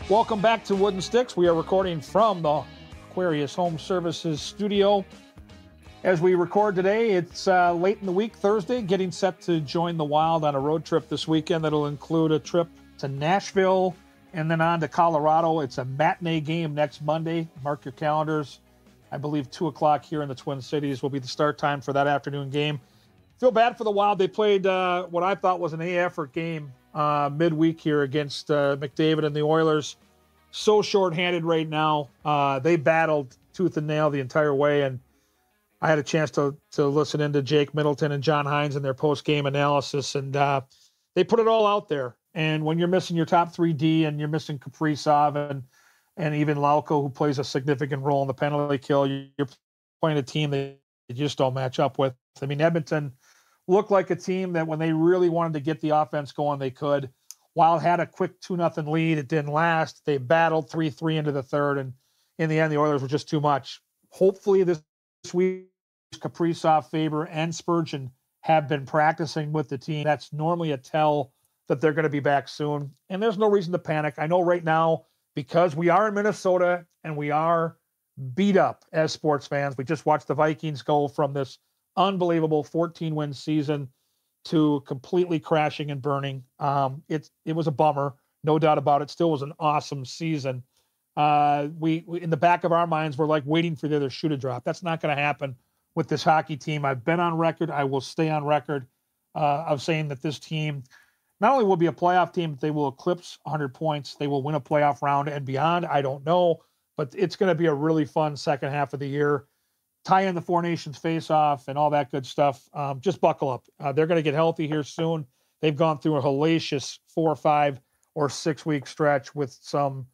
Welcome back to Wooden Sticks. We are recording from the Aquarius Home Services studio. As we record today, it's late in the week, Thursday, getting set to join the Wild on a road trip this weekend that'll include a trip to Nashville and then on to Colorado. It's a matinee game next Monday. Mark your calendars. I believe 2 o'clock here in the Twin Cities will be the start time for that afternoon game. Feel bad for the Wild. They played what I thought was an A-effort game midweek here against McDavid and the Oilers. So shorthanded right now. They battled tooth and nail the entire way, and I had a chance to listen into Jake Middleton and John Hines in their post-game analysis, and they put it all out there. And when you're missing your top 3D and you're missing Kaprizov and even Lauko, who plays a significant role in the penalty kill, you're playing a team that you just don't match up with. I mean, Edmonton looked like a team that when they really wanted to get the offense going, they could. Wild had a quick 2-0 lead. It didn't last. They battled 3-3 into the third, and in the end, the Oilers were just too much. Hopefully this week, Kaprizov, Faber, and Spurgeon have been practicing with the team. That's normally a tell that they're going to be back soon, and there's no reason to panic. I know right now, because we are in Minnesota and we are beat up as sports fans, we just watched the Vikings go from this unbelievable 14-win season to completely crashing and burning. It was a bummer, no doubt about it. Still was an awesome season. We in the back of our minds, we're like waiting for the other shoe to drop. That's not going to happen with this hockey team. I've been on record. I will stay on record of saying that this team not only will be a playoff team, but they will eclipse 100 points. They will win a playoff round and beyond. I don't know, but it's going to be a really fun second half of the year. Tie in the Four Nations face-off and all that good stuff. Just buckle up. They're going to get healthy here soon. They've gone through a hellacious 4, 5, or 6 week stretch with some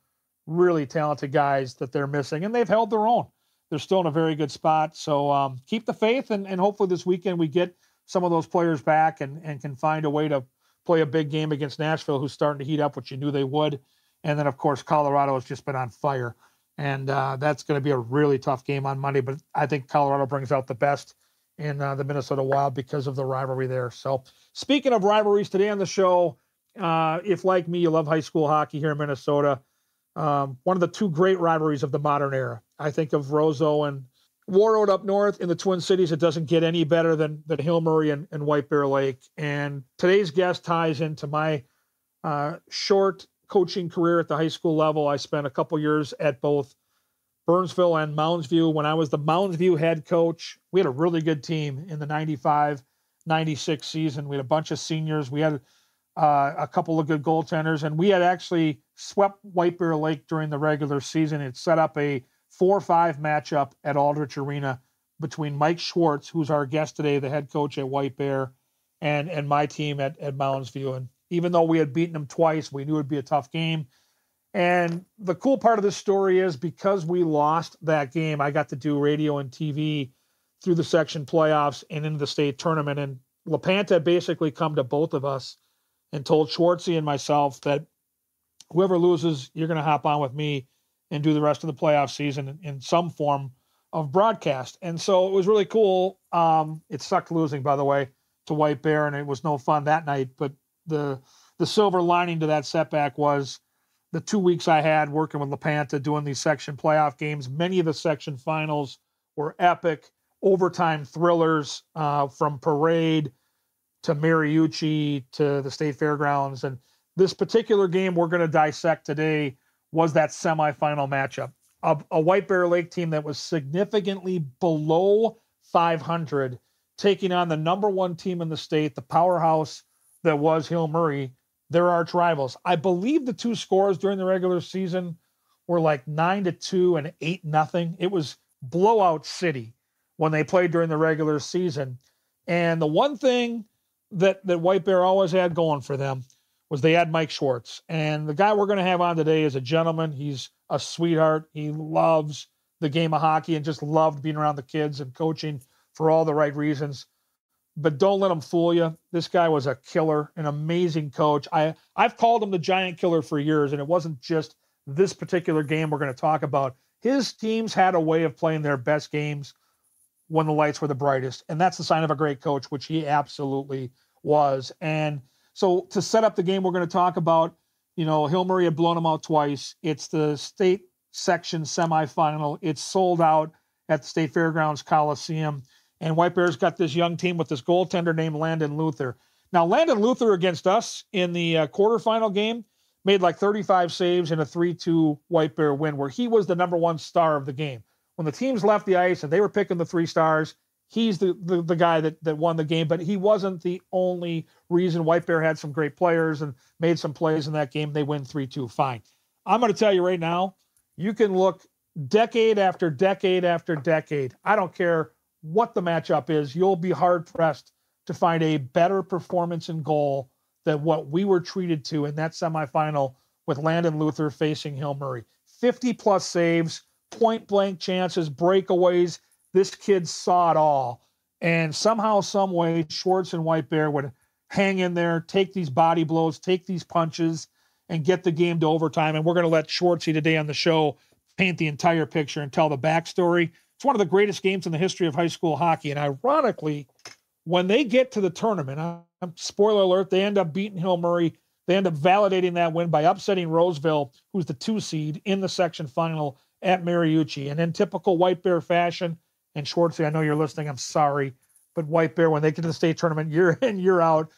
really talented guys that they're missing, and they've held their own. They're still in a very good spot. So keep the faith, and hopefully this weekend we get some of those players back and can find a way to play a big game against Nashville, who's starting to heat up, which you knew they would. And then, of course, Colorado has just been on fire. And that's going to be a really tough game on Monday. But I think Colorado brings out the best in the Minnesota Wild because of the rivalry there. So speaking of rivalries, today on the show, if like me, you love high school hockey here in Minnesota, one of the two great rivalries of the modern era. I think of Roseau and Warroad up north in the Twin Cities. It doesn't get any better than Hill Murray and White Bear Lake. And today's guest ties into my short coaching career at the high school level. I spent a couple years at both Burnsville and Mounds View. When I was the Mounds View head coach, we had a really good team in the 95-96 season. We had a bunch of seniors. We had a couple of good goaltenders, and we had actually swept White Bear Lake during the regular season. It set up a 4-5 matchup at Aldrich Arena between Mike Schwartz, who's our guest today, the head coach at White Bear, and my team at Mounds View. And even though we had beaten them twice, we knew it'd be a tough game. And the cool part of this story is because we lost that game, I got to do radio and TV through the section playoffs and into the state tournament. And LaPanta basically come to both of us and told Schwartzy and myself that whoever loses, you're going to hop on with me and do the rest of the playoff season in some form of broadcast. And so it was really cool. It sucked losing, by the way, to White Bear, and it was no fun that night. But the silver lining to that setback was the 2 weeks I had working with LaPanta doing these section playoff games. Many of the section finals were epic, overtime thrillers, from Parade to Mariucci to the State Fairgrounds. And this particular game we're going to dissect today was that semifinal matchup of a White Bear Lake team that was significantly below 500, taking on the number one team in the state, the powerhouse that was Hill Murray, their arch rivals. I believe the two scores during the regular season were like 9-2 and 8-0. It was blowout city when they played during the regular season. And the one thing that White Bear always had going for them was they had Mike Schwartz. And the guy we're going to have on today is a gentleman. He's a sweetheart. He loves the game of hockey and just loved being around the kids and coaching for all the right reasons. But don't let him fool you. This guy was a killer, an amazing coach. I've called him the giant killer for years, and it wasn't just this particular game we're going to talk about. His teams had a way of playing their best games when the lights were the brightest, and that's the sign of a great coach, which he absolutely was. And so to set up the game we're going to talk about, Hill Murray had blown them out twice. It's the state section semifinal. It's sold out at the State Fairgrounds Coliseum. And White Bears got this young team with this goaltender named Landon Luther. Now, Landon Luther against us in the quarterfinal game made like 35 saves in a 3-2 White Bear win, where he was the number one star of the game. When the teams left the ice and they were picking the 3 stars, he's the guy that won the game, but he wasn't the only reason. White Bear had some great players and made some plays in that game. They win 3-2. Fine. I'm going to tell you right now, you can look decade after decade after decade. I don't care what the matchup is. You'll be hard-pressed to find a better performance in goal than what we were treated to in that semifinal with Landon Luther facing Hill Murray. 50-plus saves, point-blank chances, breakaways. This kid saw it all. And somehow, some way, Schwartz and White Bear would hang in there, take these body blows, take these punches, and get the game to overtime. And we're going to let Schwartzy today on the show paint the entire picture and tell the backstory. It's one of the greatest games in the history of high school hockey. And ironically, when they get to the tournament, spoiler alert, they end up beating Hill Murray. They end up validating that win by upsetting Roseville, who's the 2 seed, in the section final at Mariucci. And in typical White Bear fashion, and Schwartzy, I know you're listening, I'm sorry, but White Bear, when they get to the state tournament, year in, year out,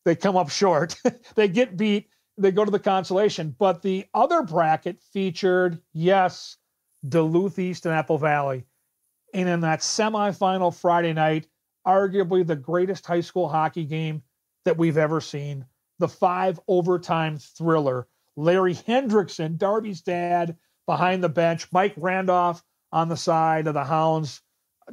they come up short. They get beat. They go to the consolation. But the other bracket featured, yes, Duluth East and Apple Valley. And in that semifinal Friday night, arguably the greatest high school hockey game that we've ever seen, the 5 overtime thriller. Larry Hendrickson, Darby's dad, behind the bench. Mike Randolph on the side of the Hounds.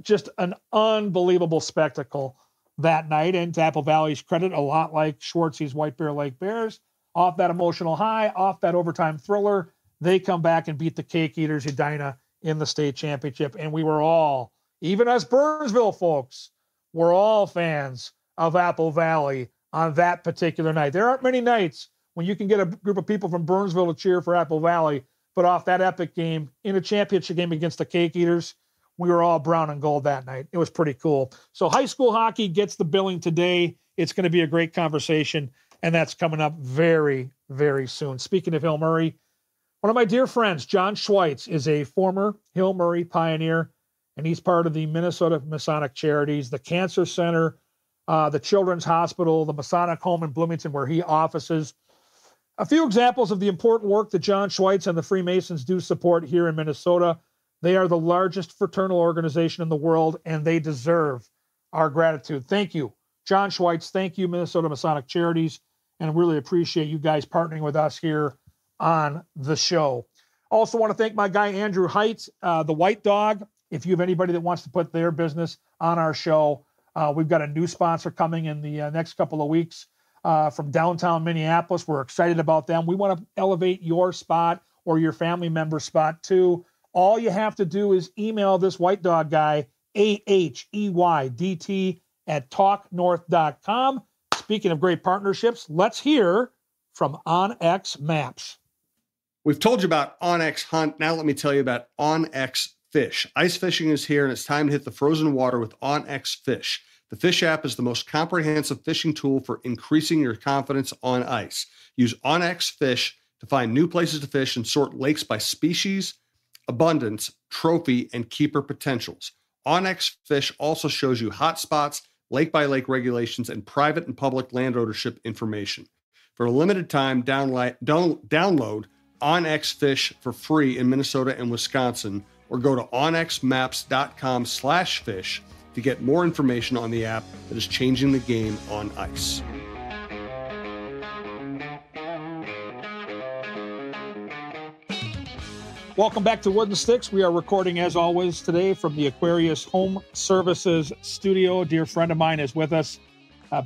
Just an unbelievable spectacle that night. And to Apple Valley's credit, a lot like Schwartzy's White Bear Lake Bears, off that emotional high, off that overtime thriller, they come back and beat the Cake Eaters Edina in the state championship. And we were all, even us Burnsville folks, we're all fans of Apple Valley on that particular night. There aren't many nights when you can get a group of people from Burnsville to cheer for Apple Valley, but off that epic game in a championship game against the Cake Eaters, we were all brown and gold that night. It was pretty cool. So high school hockey gets the billing today. It's going to be a great conversation, and that's coming up very, very soon. Speaking of Hill Murray, one of my dear friends, John Schwartz, is a former Hill Murray Pioneer, and he's part of the Minnesota Masonic Charities, the Cancer Center, the Children's Hospital, the Masonic Home in Bloomington, where he offices. A few examples of the important work that John Schwartz and the Freemasons do support here in Minnesota. They are the largest fraternal organization in the world, and they deserve our gratitude. Thank you, John Schwartz. Thank you, Minnesota Masonic Charities, and really appreciate you guys partnering with us here on the show. Also want to thank my guy, Andrew Height, the White Dog. If you have anybody that wants to put their business on our show, we've got a new sponsor coming in the next couple of weeks from downtown Minneapolis. We're excited about them. We want to elevate your spot or your family member spot too. All you have to do is email this White Dog guy, AHEYDT @talknorth.com. Speaking of great partnerships, let's hear from OnX Maps. We've told you about OnX Hunt. Now let me tell you about OnX Fish. Ice fishing is here, and it's time to hit the frozen water with OnX Fish. The Fish app is the most comprehensive fishing tool for increasing your confidence on ice. Use OnX Fish to find new places to fish and sort lakes by species, abundance, trophy, and keeper potentials. OnX Fish also shows you hot spots, lake-by-lake regulations, and private and public land ownership information. For a limited time, download OnX Fish for free in Minnesota and Wisconsin, or go to onxmaps.com/fish to get more information on the app that is changing the game on ice. Welcome back to Wooden Sticks. We are recording, as always, today from the Aquarius Home Services studio. A dear friend of mine is with us.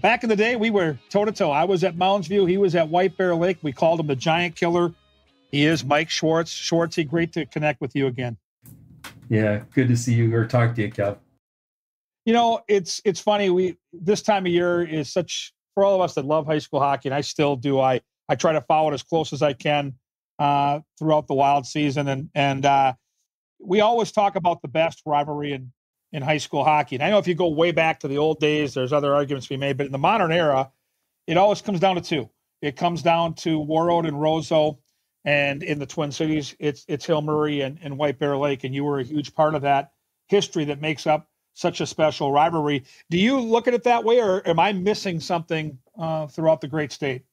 Back in the day, we were toe-to-toe. I was at Mounds View. He was at White Bear Lake. We called him the Giant Killer. He is Mike Schwartz. Schwartzy, great to connect with you again. Yeah, good to see you or talk to you, Kev. You know, it's funny. This time of year is such, for all of us that love high school hockey, and I still do. I try to follow it as close as I can throughout the wild season, and we always talk about the best rivalry in high school hockey. And I know if you go way back to the old days, there's other arguments to be made, but in the modern era, it always comes down to two. it comes down to Warroad and Roseau, and in the Twin Cities, it's Hill Murray and White Bear Lake, and you were a huge part of that history that makes up such a special rivalry. Do you look at it that way, or am I missing something throughout the great state?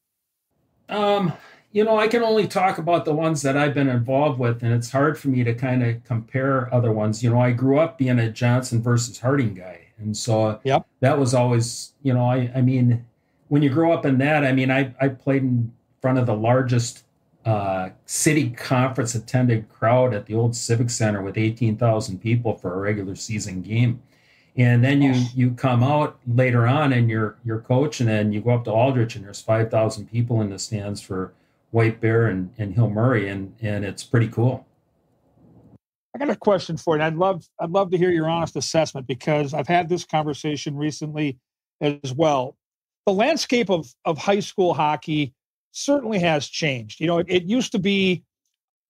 I can only talk about the ones that I've been involved with, and it's hard for me to kind of compare other ones. I grew up being a Johnson versus Harding guy. And so that was always, I mean, when you grow up in that, I mean, I played in front of the largest city conference attended crowd at the old Civic Center with 18,000 people for a regular season game. And then you come out later on and you're coaching, and you go up to Aldrich and there's 5,000 people in the stands for White Bear and Hill Murray, and it's pretty cool. I got a question for you. I'd love to hear your honest assessment, because I've had this conversation recently as well. The landscape of high school hockey certainly has changed. It used to be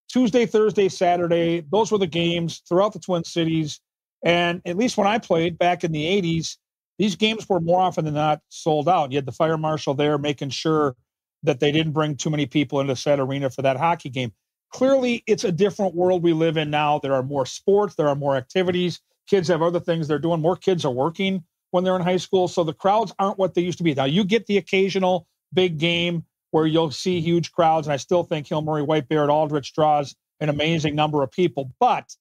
Tuesday, Thursday, Saturday. Those were the games throughout the Twin Cities. And at least when I played back in the 80s, these games were more often than not sold out. You had the fire marshal there making sure that they didn't bring too many people into said arena for that hockey game. Clearly, it's a different world we live in now. There are more sports. There are more activities. Kids have other things they're doing. More kids are working when they're in high school. So the crowds aren't what they used to be. Now, you get the occasional big game where you'll see huge crowds, and I still think Hill Murray White Bear at Aldrich draws an amazing number of people. But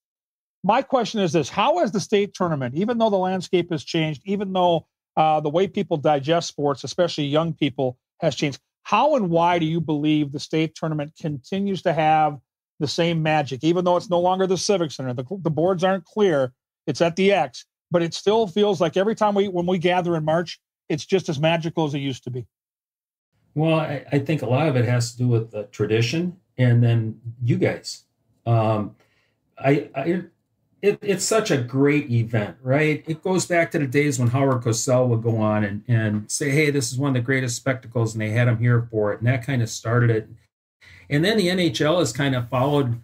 my question is this: how has the state tournament, even though the landscape has changed, even though the way people digest sports, especially young people, has changed, how and why do you believe the state tournament continues to have the same magic, even though it's no longer the Civic Center? The boards aren't clear. It's at the X, but it still feels like every time when we gather in March, it's just as magical as it used to be. Well, I think a lot of it has to do with the tradition, and then you guys. It's such a great event, right? It goes back to the days when Howard Cosell would go on and say, hey, this is one of the greatest spectacles, and they had him here for it. And that kind of started it. And then the NHL has kind of followed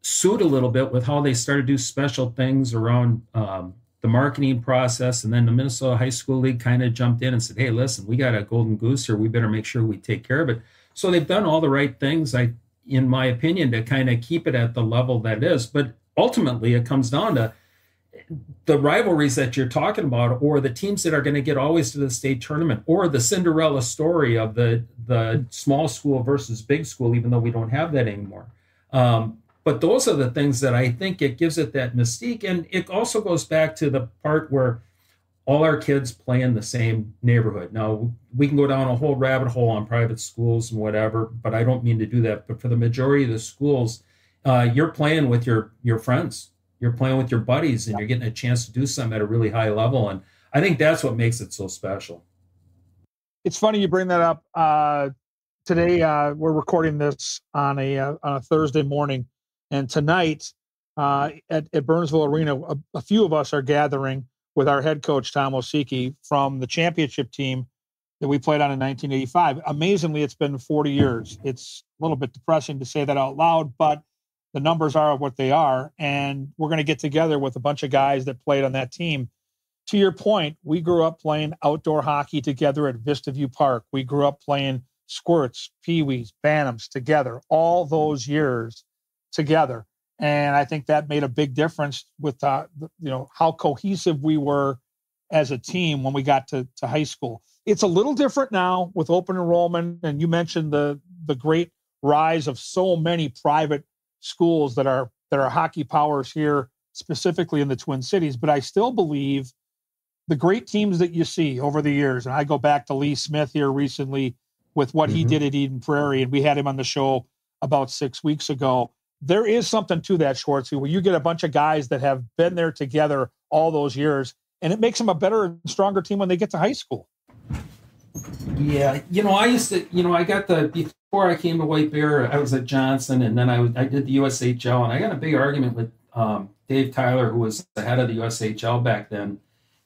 suit a little bit with how they started to do special things around the marketing process. And then the Minnesota High School League kind of jumped in and said, hey, listen, we got a golden goose here. We better make sure we take care of it. So they've done all the right things, in my opinion, to kind of keep it at the level that it is. But ultimately, it comes down to the rivalries that you're talking about, or the teams that are going to get always to the state tournament, or the Cinderella story of the small school versus big school, even though we don't have that anymore. But those are the things that I think it gives it that mystique. And it also goes back to the part where all our kids play in the same neighborhood. Now, we can go down a whole rabbit hole on private schools and whatever, but I don't mean to do that. But for the majority of the schools, you're playing with your friends, you're playing with your buddies, and you're getting a chance to do something at a really high level. And I think that's what makes it so special. It's funny you bring that up. Today, we're recording this on a Thursday morning, and tonight at Burnsville Arena, a few of us are gathering with our head coach, Tom Osiki, from the championship team that we played on in 1985. Amazingly, it's been 40 years. It's a little bit depressing to say that out loud, but the numbers are what they are, and we're going to get together with a bunch of guys that played on that team. To your point, we grew up playing outdoor hockey together at Vista View Park. We grew up playing squirts, peewees, bantams together, all those years together. And I think that made a big difference with how cohesive we were as a team when we got to high school. It's a little different now with open enrollment, and you mentioned the great rise of so many private schools that are hockey powers here, specifically in the Twin Cities. But I still believe the great teams that you see over the years, and I go back to Lee Smith here recently with what he did at Eden Prairie, and we had him on the show about 6 weeks ago. There is something to that, Schwartz, where you get a bunch of guys that have been there together all those years, and it makes them a better and stronger team when they get to high school. Yeah, I used to, before I came to White Bear, I was at Johnson, and then I did the USHL, and I got a big argument with Dave Tyler, who was the head of the USHL back then,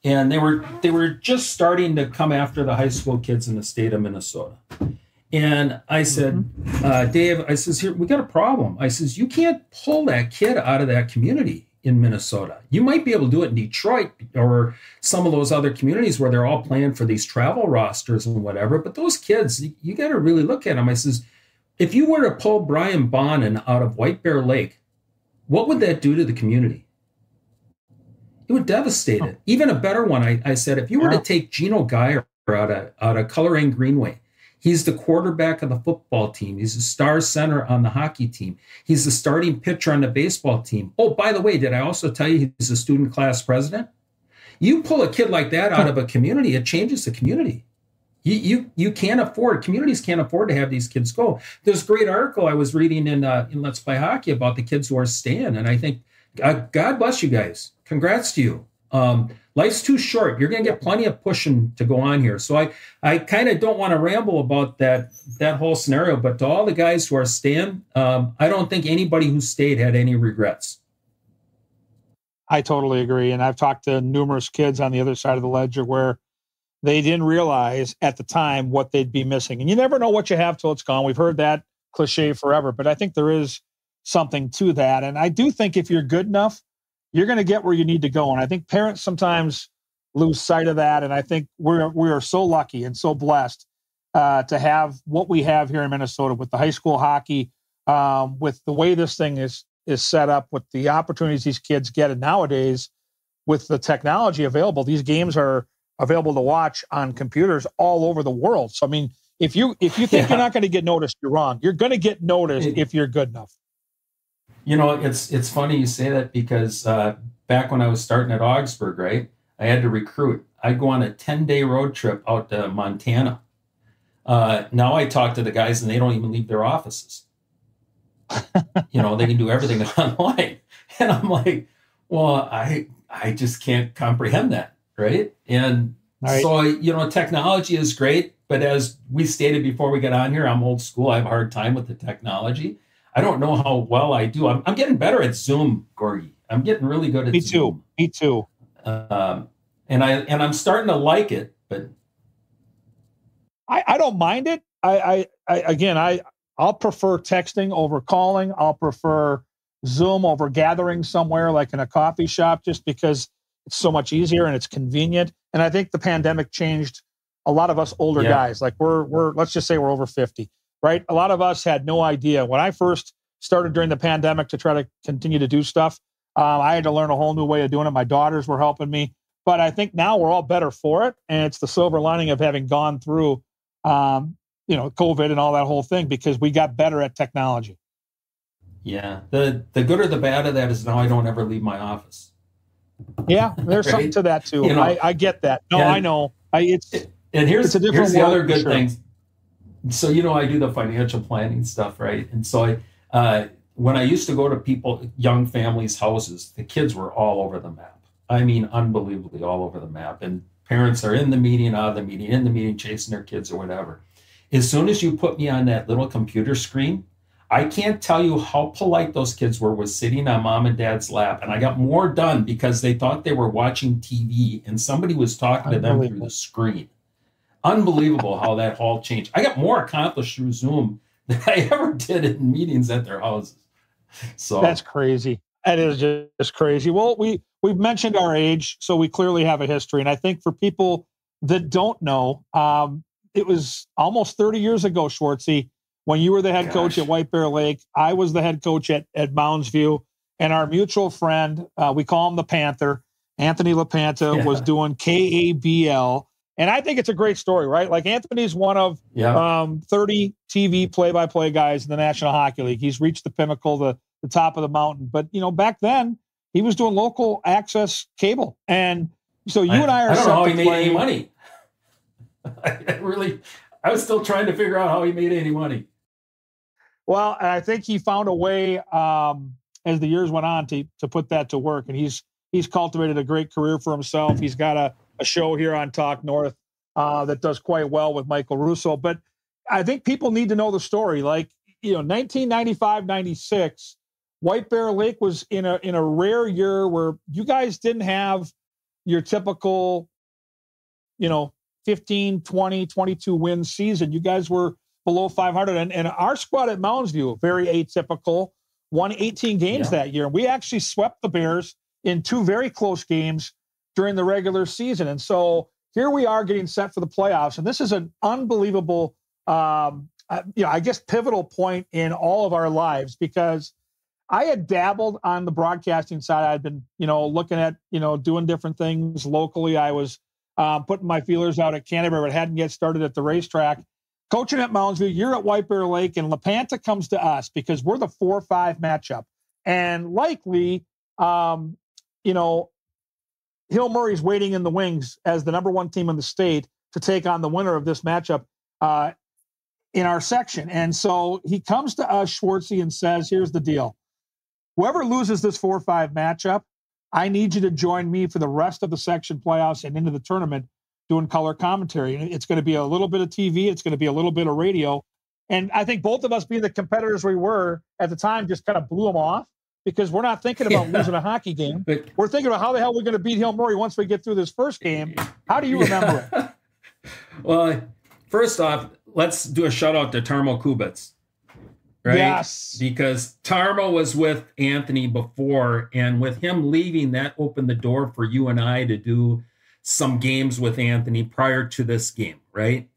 and they were just starting to come after the high school kids in the state of Minnesota. And I said, Dave, I says, here, we got a problem. I says, you can't pull that kid out of that community. in Minnesota. You might be able to do it in Detroit or some of those other communities where they're all playing for these travel rosters and whatever. But those kids, you got to really look at them. I says, if you were to pull Brian Bonin out of White Bear Lake, what would that do to the community? It would devastate it. Even a better one, I said, if you were to take Gino Geyer out of Coleraine Greenway, he's the quarterback of the football team. He's the star center on the hockey team. He's the starting pitcher on the baseball team. Oh, by the way, did I also tell you he's a student class president? You pull a kid like that out of a community, it changes the community. You can't afford, communities can't afford to have these kids go. There's a great article I was reading in Let's Play Hockey about the kids who are staying, and I think, God bless you guys. Congrats to you. Life's too short. You're going to get plenty of pushing to go on here. So I kind of don't want to ramble about that whole scenario, but to all the guys who are staying, I don't think anybody who stayed had any regrets. I totally agree. And I've talked to numerous kids on the other side of the ledger where they didn't realize at the time what they'd be missing. And you never know what you have till it's gone. We've heard that cliche forever, but I think there is something to that. And I do think if you're good enough, you're going to get where you need to go. And I think parents sometimes lose sight of that. And I think we are so lucky and so blessed to have what we have here in Minnesota with the high school hockey, with the way this thing is set up, with the opportunities these kids get. And nowadays, with the technology available, these games are available to watch on computers all over the world. So, I mean, if you think you're not going to get noticed, you're wrong. You're going to get noticed if you're good enough. You know, it's funny you say that because back when I was starting at Augsburg, right, I had to recruit. I'd go on a 10-day road trip out to Montana. Now I talk to the guys and they don't even leave their offices. You know, they can do everything online. And I'm like, well, I just can't comprehend that, right? And so, you know, technology is great. But as we stated before we got on here, I'm old school. I have a hard time with the technology. I don't know how well I do. I'm getting better at Zoom, Gorgie. I'm getting really good at Zoom. Me too. And I'm starting to like it, but I don't mind it. I'll prefer texting over calling. I'll prefer Zoom over gathering somewhere like in a coffee shop, just because it's so much easier and it's convenient. And I think the pandemic changed a lot of us older guys. Like we're let's just say we're over 50. Right? A lot of us had no idea. When I first started during the pandemic to try to continue to do stuff, I had to learn a whole new way of doing it. My daughters were helping me. But I think now we're all better for it. And it's the silver lining of having gone through, COVID and all that whole thing, because we got better at technology. Yeah. The good or the bad of that is now I don't ever leave my office. Yeah, there's something to that too. You know, I get that. No, I know. Here's the other good thing. So, you know, I do the financial planning stuff, right? And so when I used to go to young families' houses, the kids were all over the map. I mean, unbelievably all over the map. And parents are in the meeting, out of the meeting, in the meeting, chasing their kids or whatever. As soon as you put me on that little computer screen, I can't tell you how polite those kids were sitting on mom and dad's lap. And I got more done because they thought they were watching TV and somebody was talking to them through the screen. Unbelievable how that all changed. I got more accomplished through Zoom than I ever did in meetings at their houses. So that's crazy. That is just crazy. Well, we've mentioned our age, so we clearly have a history. And I think for people that don't know, it was almost 30 years ago, Schwartzy, when you were the head coach at White Bear Lake. I was the head coach at Mounds View, and our mutual friend, we call him the Panther, Anthony LaPanta, was doing KABL. And I think it's a great story, right? Like Anthony's one of 30 TV play-by-play guys in the National Hockey League. He's reached the pinnacle, the top of the mountain. But, you know, back then he was doing local access cable. And so you and I are I don't know how he made any money. I was still trying to figure out how he made any money. Well, and I think he found a way as the years went on to put that to work. And he's cultivated a great career for himself. He's got a show here on Talk North that does quite well with Michael Russo. But I think people need to know the story. Like, you know, 1995, 96, White Bear Lake was in a rare year where you guys didn't have your typical, 15, 20, 22 win season. You guys were below 500. And our squad at Mounds View, very atypical. won 18 games that year. We actually swept the Bears in 2 very close games during the regular season. And so here we are getting set for the playoffs. And this is an unbelievable, I guess, pivotal point in all of our lives, because I had dabbled on the broadcasting side. I'd been, looking at, doing different things locally. I was putting my feelers out at Canterbury, but hadn't yet started at the racetrack. Coaching at Mounds View, you're at White Bear Lake, and LaPanta comes to us because we're the 4-5 matchup. And likely, Hill Murray's waiting in the wings as the number 1 team in the state to take on the winner of this matchup in our section. And so he comes to us, Schwartzy, and says, here's the deal. Whoever loses this 4-5 matchup, I need you to join me for the rest of the section playoffs and into the tournament doing color commentary. And it's going to be a little bit of TV. It's going to be a little bit of radio. And I think both of us, being the competitors we were at the time, just kind of blew them off, because we're not thinking about losing a hockey game. We're thinking about how the hell we're going to beat Hill Murray once we get through this first game. How do you remember it? Well, first off, let's do a shout out to Tarmo Kubitz. Right? Yes. Because Tarmo was with Anthony before, and with him leaving, that opened the door for you and I to do some games with Anthony prior to this game, right?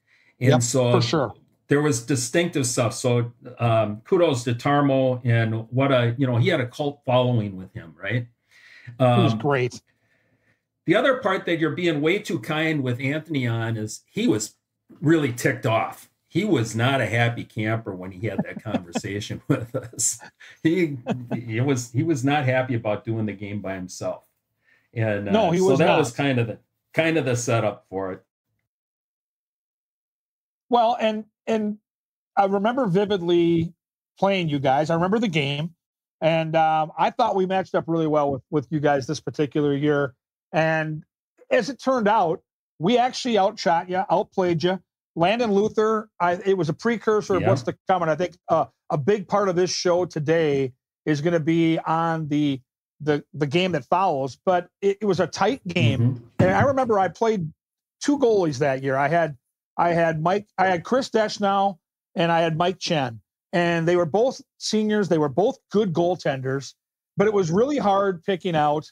And so for sure, there was distinctive stuff. So kudos to Tarmo, and what he had a cult following with him, right? It was great. The other part that you're being way too kind with Anthony on is he was really ticked off. He was not a happy camper when he had that conversation with us. He was not happy about doing the game by himself. And no, he was so that not. was kind of the setup for it. Well, and I remember vividly playing you guys. I remember the game, and I thought we matched up really well with you guys this particular year. And as it turned out, we actually outshot you, outplayed you. Landon Luther, it was a precursor of what's to come. And I think a big part of this show today is going to be on the game that follows. But it was a tight game. Mm-hmm. And I remember I played 2 goalies that year. I had Chris Deschanel, and I had Mike Chen. And they were both seniors. They were both good goaltenders. But it was really hard picking out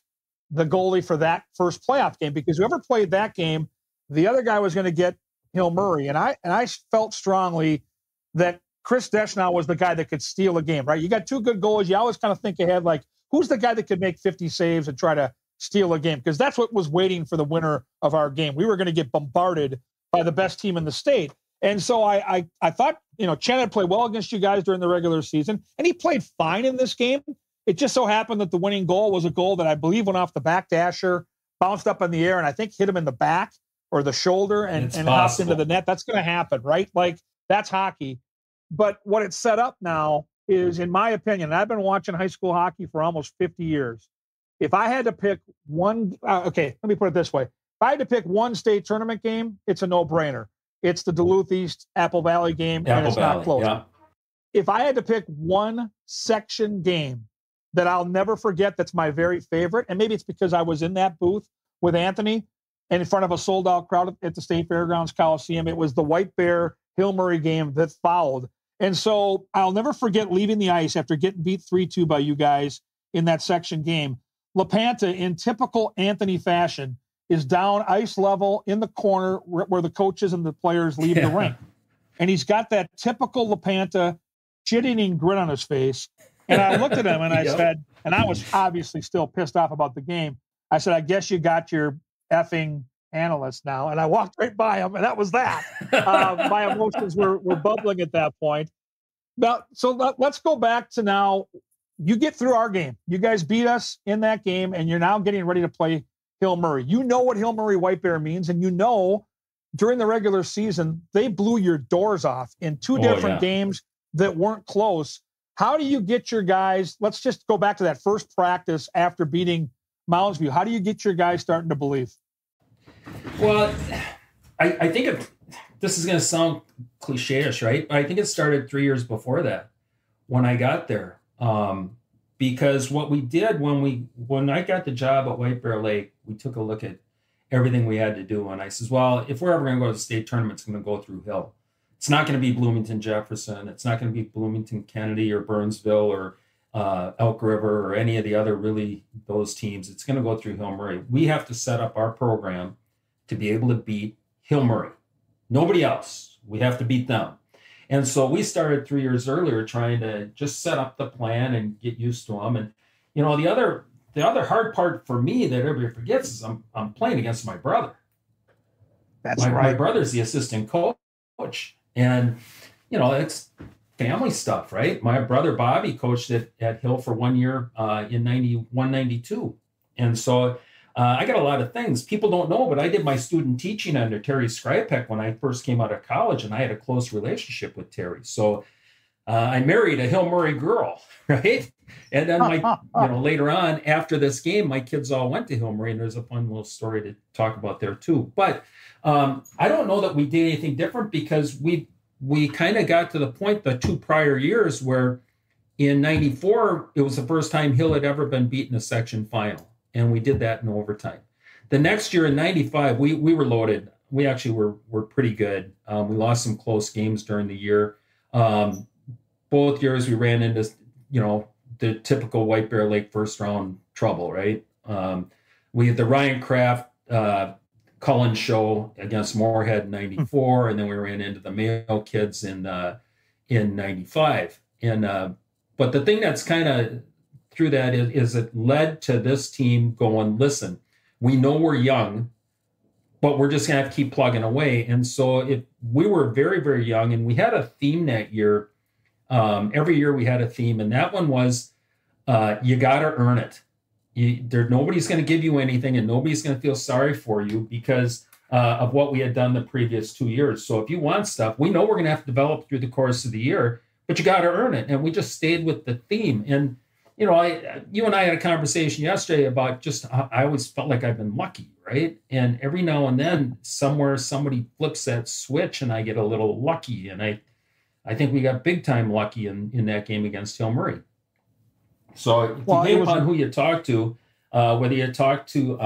the goalie for that first playoff game, because whoever played that game, the other guy was going to get Hill Murray. And I felt strongly that Chris Deschanel was the guy that could steal a game, right? You got 2 good goalies. You always kind of think ahead, like, who's the guy that could make 50 saves and try to steal a game? Because that's what was waiting for the winner of our game. We were going to get bombarded by the best team in the state. And so I thought, Chen had played well against you guys during the regular season, and he played fine in this game. It just so happened that the winning goal was a goal that I believe went off the back dasher, bounced up in the air, and I think hit him in the back or the shoulder and hopped into the net. That's going to happen, right? Like, that's hockey. But what it's set up now is, in my opinion, and I've been watching high school hockey for almost 50 years. If I had to pick one, let me put it this way. If I had to pick one state tournament game, it's a no-brainer. It's the Duluth East Apple Valley game, and it's not close. Yeah. If I had to pick one section game that I'll never forget, that's my very favorite, and maybe it's because I was in that booth with Anthony and in front of a sold-out crowd at the State Fairgrounds Coliseum, it was the White Bear Hill Murray game that followed. And so I'll never forget leaving the ice after getting beat 3-2 by you guys in that section game. LaPanta, in typical Anthony fashion, is down ice level in the corner where the coaches and the players leave the rink. And he's got that typical LaPanta shit-eating grin on his face. And I looked at him and I said, and I was obviously still pissed off about the game. I said, I guess you got your effing analyst now. And I walked right by him, and that was that. My emotions were bubbling at that point. Now, so let's go back to now. You get through our game. You guys beat us in that game, and you're now getting ready to play Hill Murray. You know what Hill Murray White Bear means, and you know during the regular season, they blew your doors off in 2 different games that weren't close. How do you get your guys, let's just go back to that first practice after beating Mounds View. How do you get your guys starting to believe? Well, I think this is going to sound cliche-ish, right? I think it started 3 years before that when I got there. Because what we did when I got the job at White Bear Lake, we took a look at everything we had to do. And I says, well, if we're ever going to go to the state tournament, it's going to go through Hill. It's not going to be Bloomington Jefferson. It's not going to be Bloomington Kennedy or Burnsville or Elk River or any of the other those teams. It's going to go through Hill Murray. We have to set up our program to be able to beat Hill Murray. Nobody else. We have to beat them. And so we started 3 years earlier trying to just set up the plan and get used to them. And, the other hard part for me that everybody forgets is I'm playing against my brother. That's right. My brother's the assistant coach. And, it's family stuff, right? My brother Bobby coached at Hill for 1 year in 91, 92. And so I got a lot of things. People don't know, but I did my student teaching under Terry Skripek when I first came out of college, and I had a close relationship with Terry. So I married a Hill Murray girl, right? And then later on, after this game, my kids all went to Hill Murray, and there's a fun little story to talk about there too. But I don't know that we did anything different, because we kind of got to the point the 2 prior years where in 94, it was the first time Hill had ever been beaten a section final. And we did that in overtime. The next year in 95, we were loaded. We actually were pretty good. We lost some close games during the year. Both years we ran into, the typical White Bear Lake first round trouble, right? We had the Ryan Kraft Cullen show against Moorhead in 94, and then we ran into the Mayo kids in 95. And but the thing that's kind of through that is it led to this team going, listen, we know we're young, but we're just going to have to keep plugging away. And so we were very, very young, and we had a theme that year. Every year we had a theme, and that one was you got to earn it. Nobody's going to give you anything, and nobody's going to feel sorry for you because of what we had done the previous 2 years. So if you want stuff, we know we're going to have to develop through the course of the year, but you got to earn it. And we just stayed with the theme. And you and I had a conversation yesterday about just I always felt like I've been lucky, right? And every now and then somewhere somebody flips that switch and I get a little lucky. And I think we got big time lucky in that game against Hill Murray. So depending upon who you talk to, whether you talk to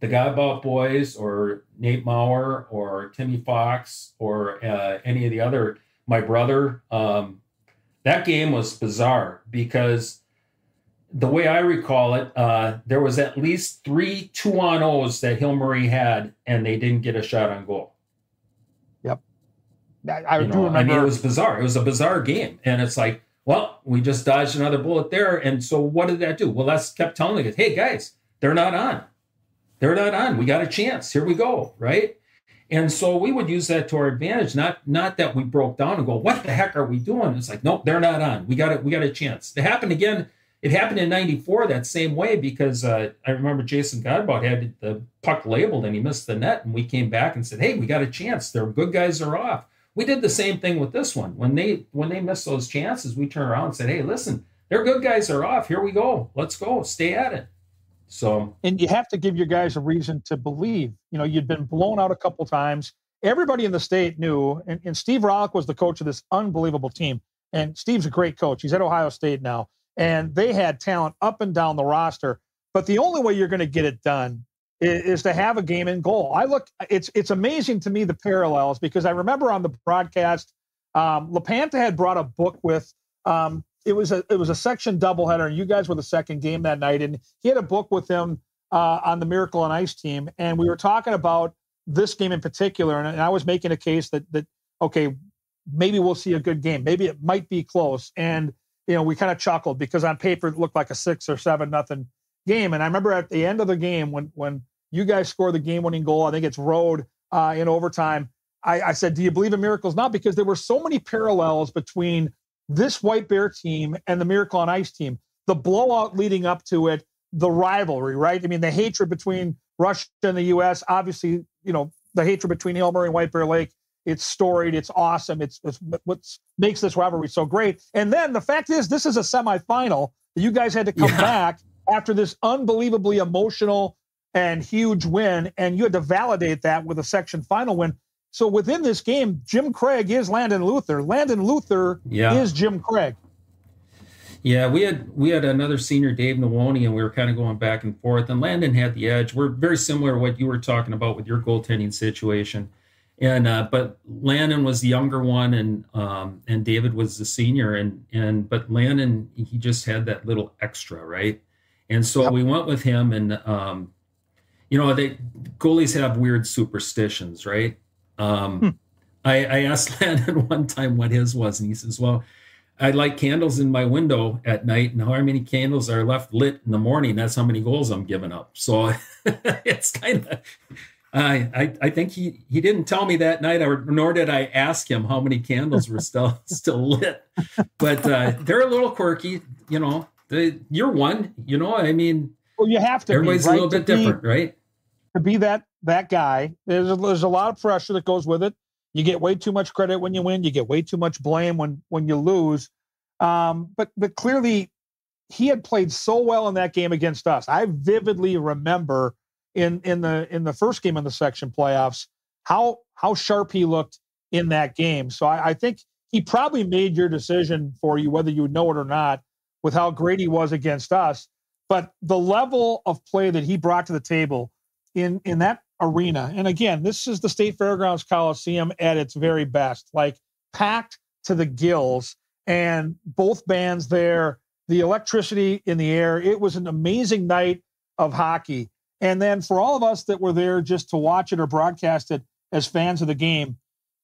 the Godbout boys or Nate Maurer or Timmy Fox or any of the other, my brother, that game was bizarre because the way I recall it, there was at least 3 2-on-0s that Hill Murray had, and they didn't get a shot on goal. Yep. I do remember. I mean, it was bizarre. It was a bizarre game. And it's like, well, we just dodged another bullet there. And so what did that do? Well, that's kept telling us, hey, guys, they're not on. They're not on. We got a chance. Here we go, right? And so we would use that to our advantage, not that we broke down and go, what the heck are we doing? It's like, nope, they're not on. We got a chance. It happened again. It happened in 94 that same way because I remember Jason Godbout had the puck labeled and he missed the net. And we came back and said, hey, we got a chance. Their good guys are off. We did the same thing with this one. When they missed those chances, we turned around and said, hey, listen, their good guys are off. Here we go. Let's go. Stay at it. So, and you have to give your guys a reason to believe. You'd been blown out a couple times. Everybody in the state knew, and Steve Rollick was the coach of this unbelievable team. And Steve's a great coach. He's at Ohio State now. And they had talent up and down the roster. But the only way you're going to get it done is to have a game in goal. It's amazing to me, the parallels, because I remember on the broadcast, LaPanta had brought a book with, it was a section doubleheader, and you guys were the second game that night, and he had a book with him on the Miracle on Ice team, and we were talking about this game in particular, and I was making a case that okay, maybe we'll see a good game, maybe it might be close, and we kind of chuckled because on paper it looked like a 6 or 7-0 game, and I remember at the end of the game when you guys score the game-winning goal, I think it's Rode in overtime, I said, do you believe in miracles now? Because there were so many parallels between this White Bear team and the Miracle on Ice team, the blowout leading up to it, the rivalry, right? I mean, the hatred between Russia and the U.S., obviously, the hatred between Hill Murray and White Bear Lake, it's storied, it's awesome, it's what makes this rivalry so great. And then the fact is, this is a semifinal. You guys had to come back after this unbelievably emotional and huge win, and you had to validate that with a section final win. So within this game, Jim Craig is Landon Luther. Landon Luther is Jim Craig. Yeah, we had another senior, Dave Nowoni, and we were kind of going back and forth. And Landon had the edge. We're very similar to what you were talking about with your goaltending situation. But Landon was the younger one, and David was the senior, but Landon, he just had that little extra, right? And so we went with him, and they goalies have weird superstitions, right? I asked Landon one time what his was, and he says, "Well, I light candles in my window at night, and how many candles are left lit in the morning, that's how many goals I'm giving up." So it's kind of, I think he didn't tell me that night, nor did I ask him how many candles were still lit. But they're a little quirky, you're one, I mean. Well, you have to. Everybody's be, right? a little bit different, right? To be that guy, there's a lot of pressure that goes with it. You get way too much credit when you win. You get way too much blame when you lose. But clearly, he had played so well in that game against us. I vividly remember in the first game in the section playoffs how sharp he looked in that game. So I think he probably made your decision for you, whether you would know it or not, with how great he was against us. But the level of play that he brought to the table in that arena, and again, this is the State Fairgrounds Coliseum at its very best, like packed to the gills, and both bands there, the electricity in the air. It was an amazing night of hockey. And then for all of us that were there just to watch it or broadcast it as fans of the game,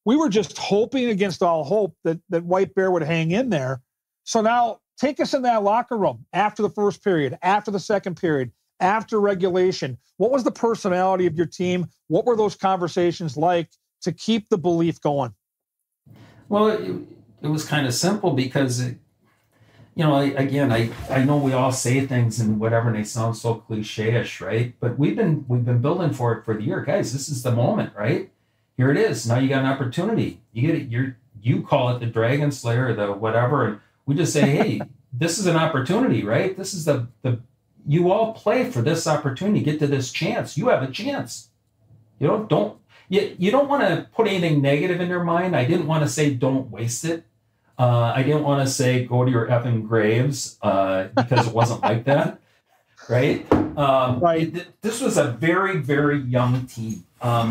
we were just hoping against all hope that White Bear would hang in there. So now take us in that locker room after the first period, after the second period, after regulation. What was the personality of your team? What were those conversations like to keep the belief going? Well, it was kind of simple because, I know we all say things and whatever, and they sound so cliche-ish, right? But we've been building for it for the year. Guys, this is the moment, right? Here it is. Now you got an opportunity. You get it. You call it the Dragon Slayer, the whatever, and we just say, hey, this is an opportunity, right? This is the you all play for this opportunity, get to this chance. You have a chance. You don't want to put anything negative in their mind. I didn't want to say don't waste it. I didn't want to say go to your effing graves because it wasn't like that, right? Right. This was a very, very young team.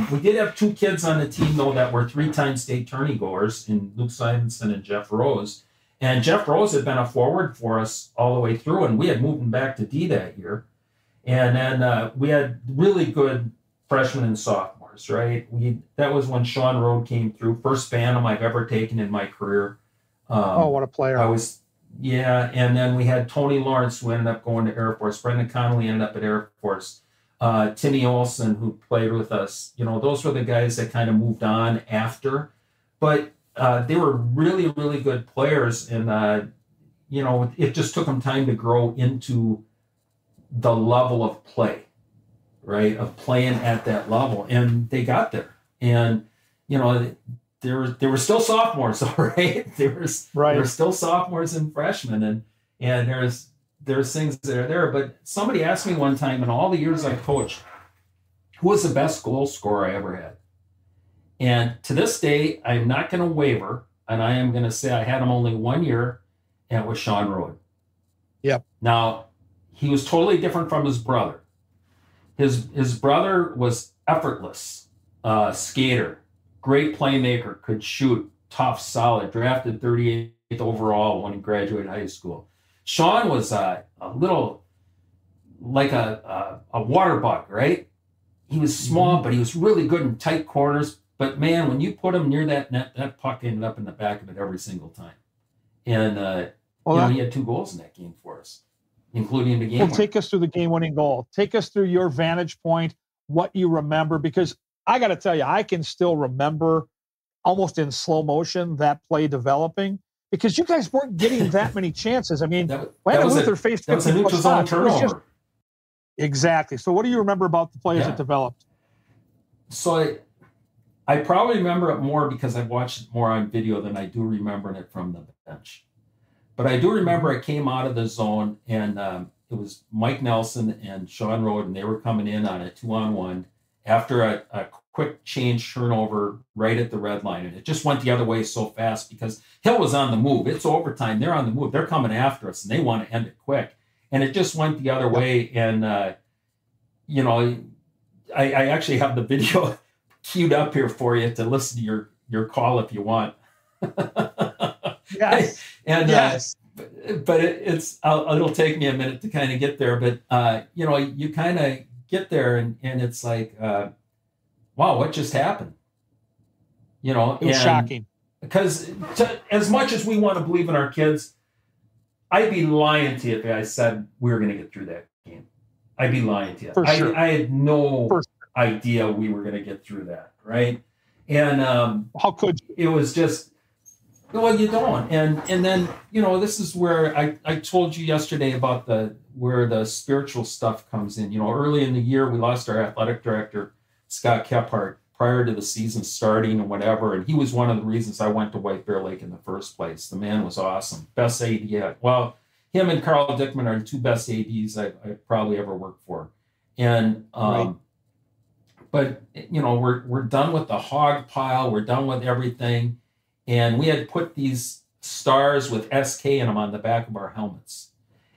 We did have two kids on the team, though, that were 3-time state tourney goers in Luke Simonson and Jeff Rose. And Jeff Rose had been a forward for us all the way through, and we had moved him back to D that year. And then we had really good freshmen and sophomores, right? That was when Sean Rode came through, first Phantom I've ever taken in my career. What a player. And then we had Tony Lawrence, who ended up going to Air Force. Brendan Connolly ended up at Air Force. Timmy Olson, who played with us. Those were the guys that kind of moved on after. But they were really, really good players. And, it just took them time to grow into the level of play, right? Of playing at that level. And they got there. And, there were still sophomores, all right? There were still sophomores and freshmen, and there's things that are there. But somebody asked me one time in all the years I coached, who was the best goal scorer I ever had? And to this day, I'm not going to waver, and I am going to say I had him only 1 year, and it was Sean Rode. Yep. Now, he was totally different from his brother. His brother was effortless, skater, great playmaker, could shoot, tough, solid, drafted 38th overall when he graduated high school. Sean was a little like a water bug, right? He was small, but he was really good in tight corners. But man, when you put him near that net, that puck ended up in the back of it every single time. And he had 2 goals in that game for us, including the game. Well, take us through the game-winning goal. Take us through your vantage point, what you remember, because I got to tell you, I can still remember almost in slow motion that play developing because you guys weren't getting that many chances. I mean, Landon Luther faced 50 plus shots. Turnover. Exactly. So what do you remember about the plays that developed? So I probably remember it more because I've watched it more on video than I do remembering it from the bench. But I do remember I came out of the zone, and it was Mike Nelson and Sean Rode, and they were coming in on a 2-on-1 after a quick change turnover right at the red line. And it just went the other way so fast because Hill was on the move. It's overtime. They're on the move. They're coming after us, and they want to end it quick. And it just went the other way. And, I actually have the video queued up here for you to listen to your call if you want. Yes. And yes. But it'll take me a minute to kind of get there. But you kind of get there, and it's like, wow, what just happened? It was shocking. Because as much as we want to believe in our kids, I'd be lying to you if I said we were going to get through that game. I'd be lying to you. For sure. I had no idea we were going to get through that, right? And how could you? It was just, well, you don't. And then, this is where I told you yesterday about where the spiritual stuff comes in. Early in the year, we lost our athletic director, Scott Kephart, prior to the season starting and whatever. And he was one of the reasons I went to White Bear Lake in the first place. The man was awesome. Best AD yet. Well, him and Carl Dickman are the two best ADs I probably ever worked for. And, right. But, we're done with the hog pile. We're done with everything. And we had put these stars with SK in them on the back of our helmets.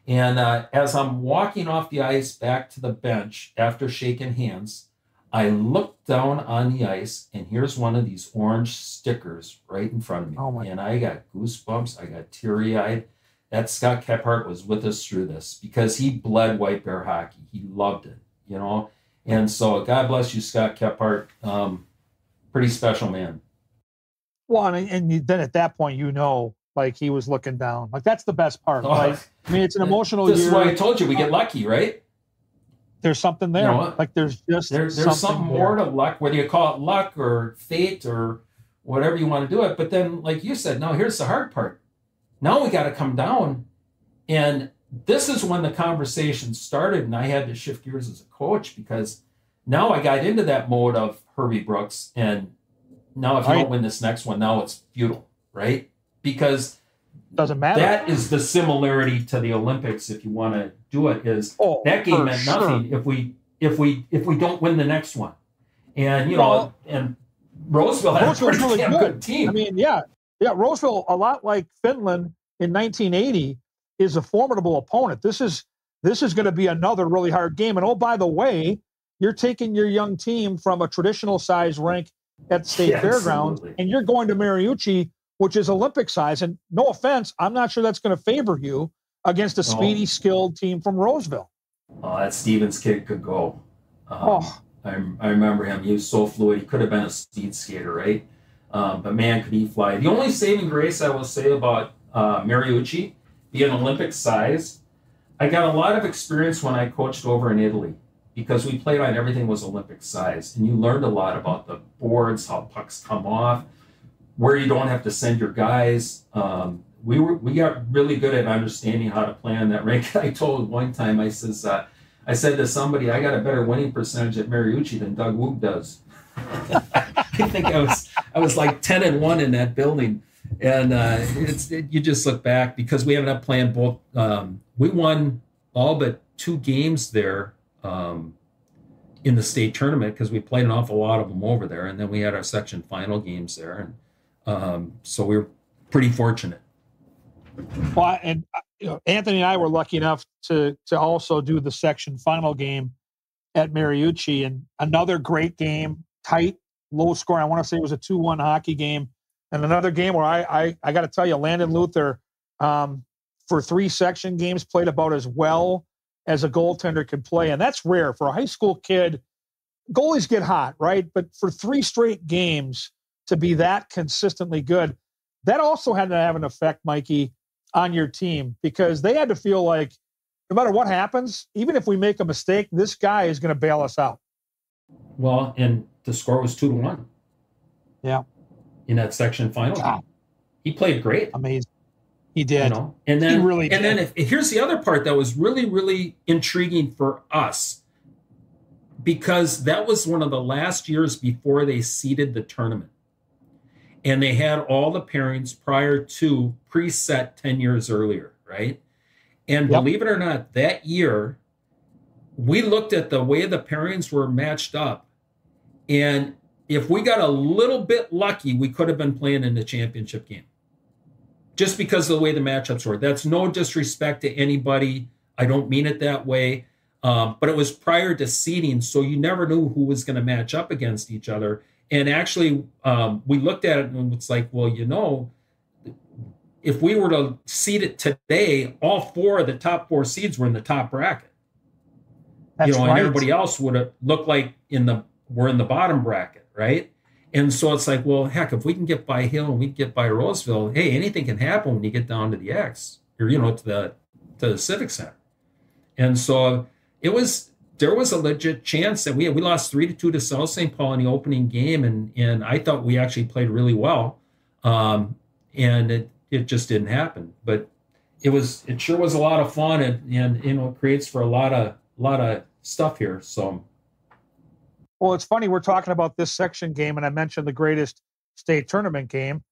And as I'm walking off the ice back to the bench after shaking hands, I looked down on the ice, and here's one of these orange stickers right in front of me. Oh and I got goosebumps. I got teary-eyed. That Scott Kephart was with us through this because he bled White Bear hockey. He loved it, And so God bless you, Scott Kephart. Pretty special man. Well, and then at that point, like he was looking down. Like that's the best part. Right? I mean, it's an emotional year. This is why I told you we get lucky, right? There's something there. Like there's just there's something more to luck, whether you call it luck or fate or whatever you want to do it. But then, like you said, now here's the hard part. Now we got to come down, and this is when the conversation started, and I had to shift gears as a coach because now I got into that mode of Herbie Brooks, and now if you don't win this next one, now it's futile, right? Because doesn't matter. That is the similarity to the Olympics. If you want to do it, that game meant nothing if we don't win the next one. And and Roseville had a pretty really good team. I mean, yeah, Roseville, a lot like Finland in 1980, is a formidable opponent. This is going to be another really hard game. And oh, by the way, you're taking your young team from a traditional size rank at the state fairgrounds, and you're going to Mariucci, which is Olympic size. And no offense, I'm not sure that's going to favor you against a speedy, skilled team from Roseville. Oh, that Stevens kid could go. I remember him. He was so fluid. He could have been a speed skater, right? But man, could he fly. The only saving grace I will say about Mariucci being Olympic size, I got a lot of experience when I coached over in Italy because we played on everything was Olympic size. And you learned a lot about the boards, how pucks come off, where you don't have to send your guys. We got really good at understanding how to play on that rink. I told one time, I said to somebody, I got a better winning percentage at Mariucci than Doug Woog does. I think I was like 10-1 in that building. And you just look back because we ended up playing both. We won all but 2 games there in the state tournament because we played an awful lot of them over there. And then we had our section final games there. And so we were pretty fortunate. Well, and Anthony and I were lucky enough to also do the section final game at Mariucci, and another great game, tight, low score. I want to say it was a 2-1 hockey game, and another game where I got to tell you, Landon Luther, for 3 section games, played about as well as a goaltender could play, and that's rare for a high school kid. Goalies get hot, right? But for 3 straight games to be that consistently good, that also had to have an effect, Mikey, on your team, because they had to feel like no matter what happens, even if we make a mistake, this guy is going to bail us out. Well, and the score was 2-1. Yeah. In that section final. Wow. He played great. Amazing. He did. And then, he really did. And then here's the other part that was really, really intriguing for us, because that was one of the last years before they seeded the tournament. And they had all the pairings prior to preset 10 years earlier, right? And believe it or not, that year, we looked at the way the pairings were matched up. And if we got a little bit lucky, we could have been playing in the championship game. Just because of the way the matchups were. That's no disrespect to anybody. I don't mean it that way. But it was prior to seeding, so you never knew who was going to match up against each other. And actually, we looked at it and it's like, well, if we were to seed it today, all four of the top four seeds were in the top bracket. That's and right. everybody else would have looked like we're in the bottom bracket, right? And so it's like, well, heck, if we can get by Hill and we can get by Roseville, hey, anything can happen when you get down to the X or to the Civic Center. And so there was a legit chance that we lost 3-2 to South St. Paul in the opening game, and I thought we actually played really well, and it just didn't happen. But it sure was a lot of fun, and it creates for a lot of stuff here. So, well, it's funny we're talking about this section game, and I mentioned the greatest state tournament game.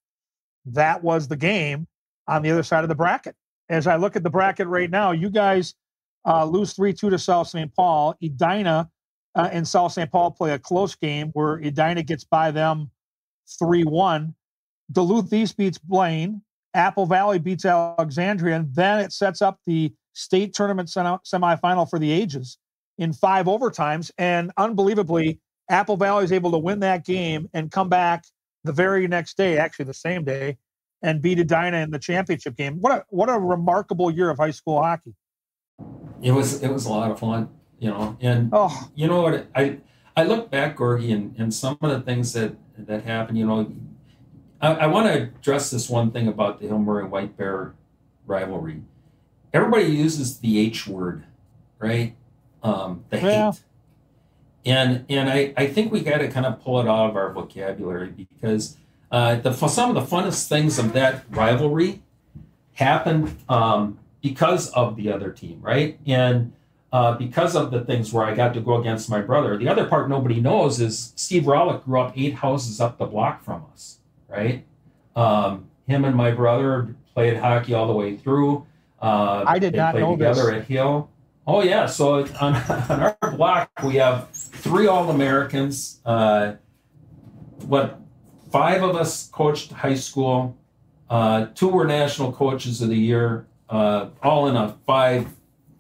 That was the game on the other side of the bracket. As I look at the bracket right now, you guys lose 3-2 to South St. Paul. Edina and South St. Paul play a close game where Edina gets by them 3-1. Duluth East beats Blaine. Apple Valley beats Alexandria. And then it sets up the state tournament semifinal for the ages in 5 overtimes. And unbelievably, Apple Valley is able to win that game and come back the very next day, actually the same day, and beat Edina in the championship game. What a remarkable year of high school hockey. It was a lot of fun, and you know what, I look back, Gorgie, and some of the things that happened, I want to address this one thing about the Hill Murray White Bear rivalry. Everybody uses the H word, right? The hate. And I think we got to kind of pull it out of our vocabulary, because some of the funnest things of that rivalry happened because of the other team, right? And because of the things where I got to go against my brother. The other part nobody knows is Steve Rollick grew up 8 houses up the block from us, right? Him and my brother played hockey all the way through. I did not know this. Together this. at Hill. Oh, yeah. So on our block, we have 3 All-Americans. 5 of us coached high school. 2 were national coaches of the year. All in a 5.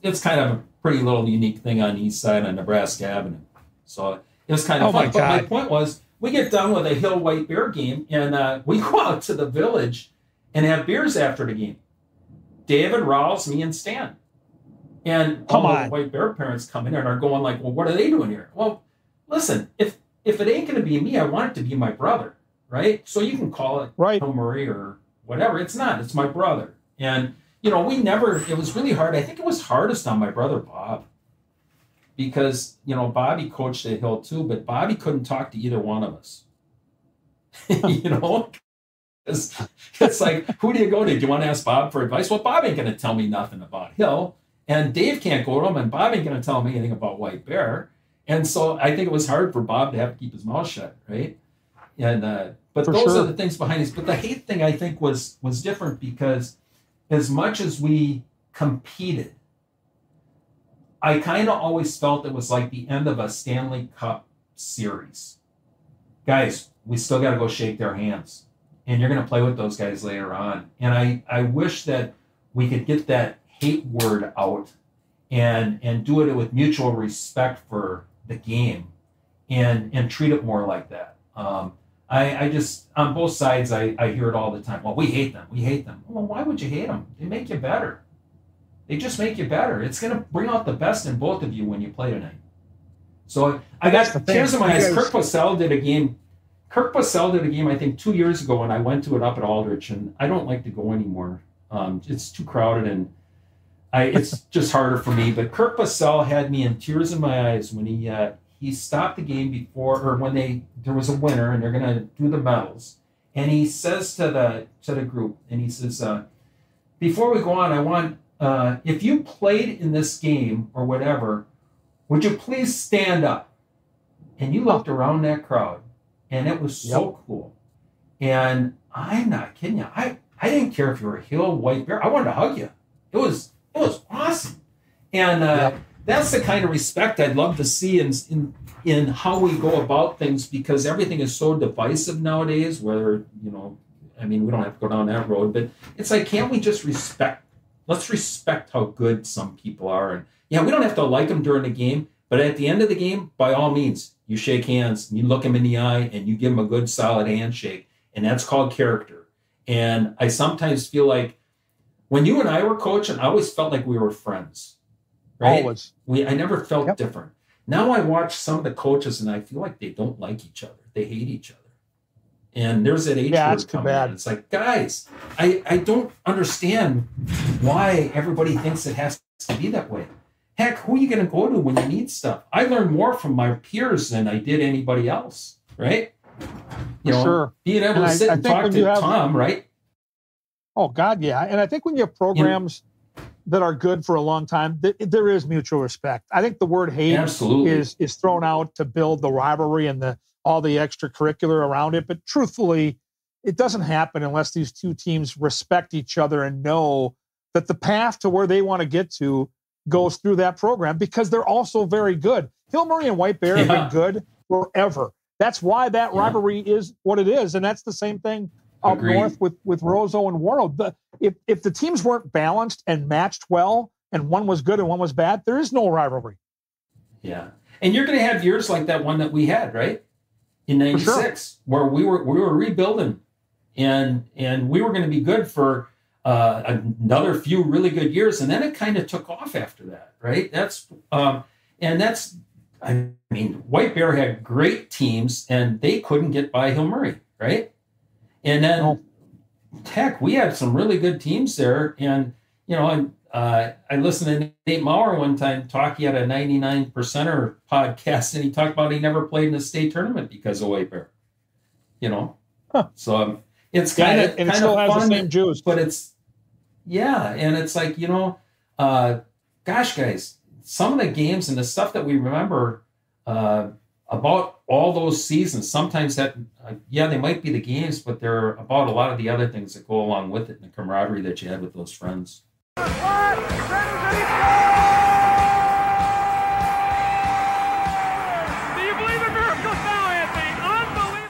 It's kind of a pretty little unique thing on the east side on Nebraska Avenue. So it was kind of fun. But my point was, we get done with a Hill White Bear game, and we go out to the village and have beers after the game. David, Rawls, me, and Stan. And all the White Bear parents come in and are going like, well, what are they doing here? Well, listen, if it ain't going to be me, I want it to be my brother, right? So you can call it Hill Murray or whatever. It's not. It's my brother. And, it was really hard. I think it was hardest on my brother, Bob, because, Bobby coached at Hill too, but Bobby couldn't talk to either one of us. It's like, who do you go to? Do you want to ask Bob for advice? Well, Bob ain't going to tell me nothing about Hill. And Dave can't go to him, and Bob ain't going to tell him anything about White Bear. And so I think it was hard for Bob to have to keep his mouth shut, right? And but those are the things behind this. But the hate thing, I think, was different, because as much as we competed, I kind of always felt it was like the end of a Stanley Cup series. Guys, we still got to go shake their hands. And you're going to play with those guys later on. And I wish that we could get that hate word out and do it with mutual respect for the game and treat it more like that. I just, on both sides, I hear it all the time. Well, we hate them. We hate them. Well, why would you hate them? They make you better. They just make you better. It's going to bring out the best in both of you when you play tonight. So I got tears in my eyes. Kirk Purcell did a game, I think, 2 years ago, and I went to it up at Aldrich, and I don't like to go anymore. It's too crowded, and it's just harder for me. But Kirk Purcell had me in tears in my eyes when he stopped the game when there was a winner, and they're going to do the medals. And he says to the group, and he says, before we go on, I want, if you played in this game or whatever, would you please stand up? And you looked around that crowd, and it was so cool. And I'm not kidding you. I didn't care if you were a Hill White Bear. I wanted to hug you. It was awesome. And that's the kind of respect I'd love to see in how we go about things, because everything is so divisive nowadays, whether, we don't have to go down that road, but it's like, can't we just let's respect how good some people are. And we don't have to like them during the game, But at the end of the game, by all means, you shake hands, and you look them in the eye, and you give them a good, solid handshake. And that's called character. And I sometimes feel like when you and I were coaching, I always felt like we were friends. Right? Always. I never felt different. Now I watch some of the coaches, and I feel like they don't like each other. They hate each other. And there's that H word coming in. It's like, guys, I don't understand why everybody thinks it has to be that way. Heck, who are you going to go to when you need stuff? I learned more from my peers than I did anybody else, right? You know, sure. Being able to sit and talk to Tom, right? Oh, God, yeah. And I think when you have programs that are good for a long time, there is mutual respect. I think the word hate is thrown out to build the rivalry and all the extracurricular around it. But truthfully, it doesn't happen unless these two teams respect each other and know that the path to where they want to get to goes through that program, because they're also very good. Hill Murray and White Bear have been good forever. That's why that rivalry is what it is. And that's the same thing up north with Roseau and Warroad. If the teams weren't balanced and matched well, and one was good and one was bad, there is no rivalry. Yeah. And you're going to have years like that one that we had, right? In 96, where we were rebuilding, and we were going to be good for another few really good years, and then it kind of took off after that, right? I mean, White Bear had great teams, and they couldn't get by Hill Murray, right? And then, heck, we had some really good teams there, and you know, I listened to Nate Maurer one time talk. He had a 99%er podcast, and he talked about he never played in a state tournament because of White Bear. You know, so it's kind of and it still has fun, the same juice. But it's and it's like, you know, gosh, guys, some of the games and the stuff that we remember about all those seasons. Sometimes that they might be the games, but they're about a lot of the other things that go along with it, and the camaraderie that you had with those friends.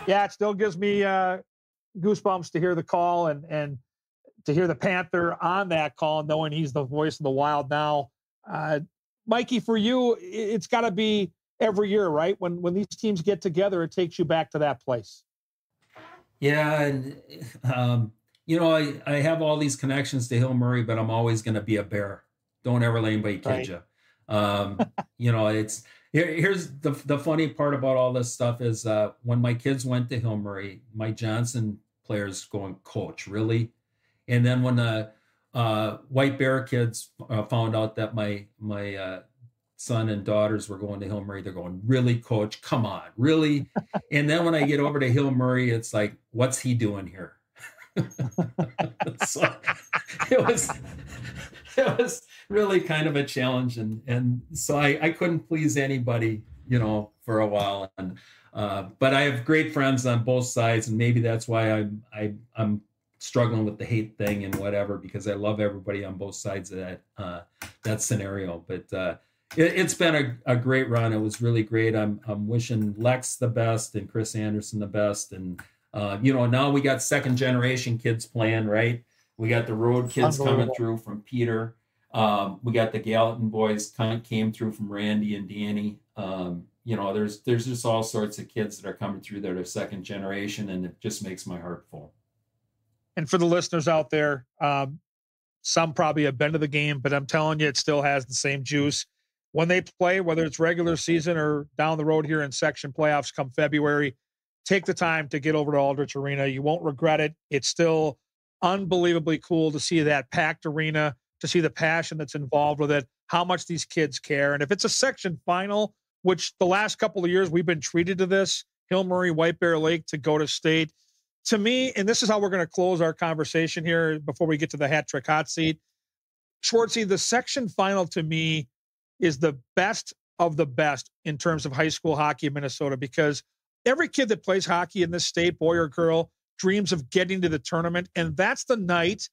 Yeah, it still gives me goosebumps to hear the call and to hear the Panther on that call, knowing he's the voice of the Wild now. Mikey, for you, it's got to be every year, right? When these teams get together, it takes you back to that place. Yeah, and you know, I have all these connections to Hill Murray, but I'm always going to be a Bear. Don't ever let anybody kid you. You know, it's here's the funny part about all this stuff is when my kids went to Hill Murray, Mike Johnson players going, "Coach, really?" And then when the White Bear kids found out that my son and daughters were going to Hill Murray, they're going, "Really, Coach? Come on, really?" And then when I get over to Hill Murray, it's like, "What's he doing here?" So it was really kind of a challenge, and so I couldn't please anybody, you know, for a while. And but I have great friends on both sides, and maybe that's why I'm struggling with the hate thing and whatever, because I love everybody on both sides of that scenario. But it's been a great run. It was really great. I'm wishing Lex the best and Chris Anderson the best, and you know, now we got second generation kids playing, right? We got the road kids coming through from Peter. We got the Gallatin boys came through from Randy and Danny. You know, there's just all sorts of kids that are coming through that are second generation, and it just makes my heart full. And for the listeners out there, some probably have been to the game, but I'm telling you, it still has the same juice. When they play, whether it's regular season or down the road here in section playoffs come February, take the time to get over to Aldrich Arena. You won't regret it. It's still unbelievably cool to see that packed arena, to see the passion that's involved with it, how much these kids care. And if it's a section final, which the last couple of years we've been treated to this, Hill Murray, White Bear Lake to go to state, to me, and this is how we're going to close our conversation here before we get to the hat trick hot seat. Schwartzy, the section final to me is the best of the best in terms of high school hockey in Minnesota, because every kid that plays hockey in this state, boy or girl, dreams of getting to the tournament. And that's the night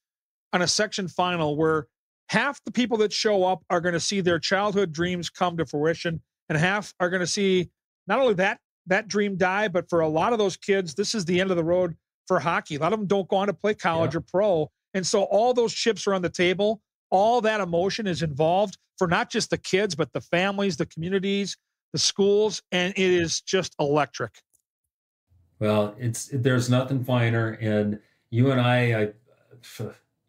on a section final where half the people that show up are going to see their childhood dreams come to fruition, and half are going to see not only that dream die, but for a lot of those kids, this is the end of the road for hockey. A lot of them don't go on to play college or pro. And so all those chips are on the table. all that emotion is involved for not just the kids, but the families, the communities, the schools, and it is just electric. Well, there's nothing finer, and you and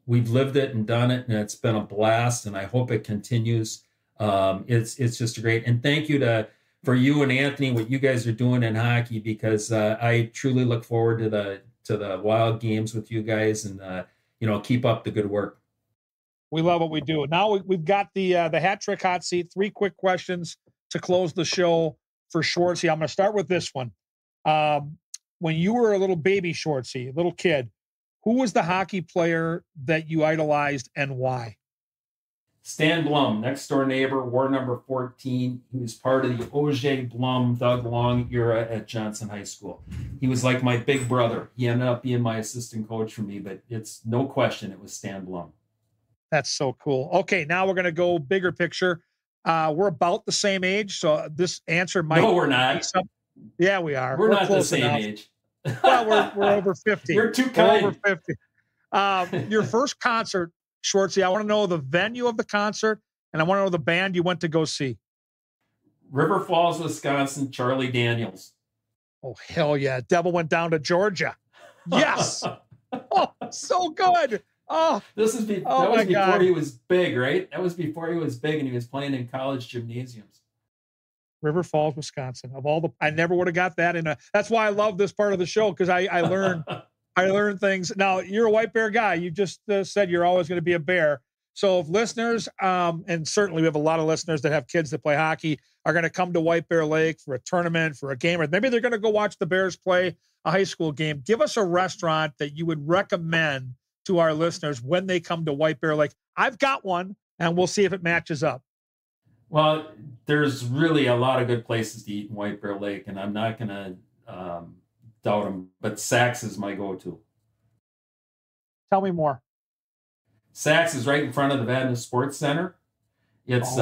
we've lived it and done it, and it's been a blast, and I hope it continues. It's just great, and thank you for you and Anthony, what you guys are doing in hockey, because I truly look forward to the Wild games with you guys, and keep up the good work. We love what we do. Now we've got the hat trick hot seat. 3 quick questions to close the show for Schwartzy. I'm going to start with this one. When you were a little baby Schwartzy, a little kid, who was the hockey player that you idolized and why? Stan Blum, next door neighbor, war number 14. He was part of the Auger Blum, Doug Long era at Johnson High School. He was like my big brother. He ended up being my assistant coach for me, but it's no question it was Stan Blum. That's so cool. Okay, now we're going to go bigger picture. We're about the same age, so this answer might... No, we're not. Yeah, we are. We're not the same age. Well, we're over 50. You're too kind. We're over 50. Your first concert, Schwartzy, I want to know the venue of the concert, and I want to know the band you went to go see. River Falls, Wisconsin, Charlie Daniels. Oh, hell yeah. Devil went down to Georgia. Yes. Oh, so good. Oh, that was before he was big, right? That was before he was big and he was playing in college gymnasiums. River Falls, Wisconsin. I never would have got that that's why I love this part of the show, because I learn things. Now, you're a White Bear guy. You just said you're always going to be a Bear. So if listeners, and certainly we have a lot of listeners that have kids that play hockey, are going to come to White Bear Lake for a tournament, for a game, or maybe they're going to go watch the Bears play a high school game, give us a restaurant that you would recommend to our listeners when they come to White Bear Lake. I've got one, and we'll see if it matches up. Well, there's really a lot of good places to eat in White Bear Lake, and I'm not going to doubt them, but Saks is my go-to. Tell me more. Saks is right in front of the Vadnais Sports Center. It's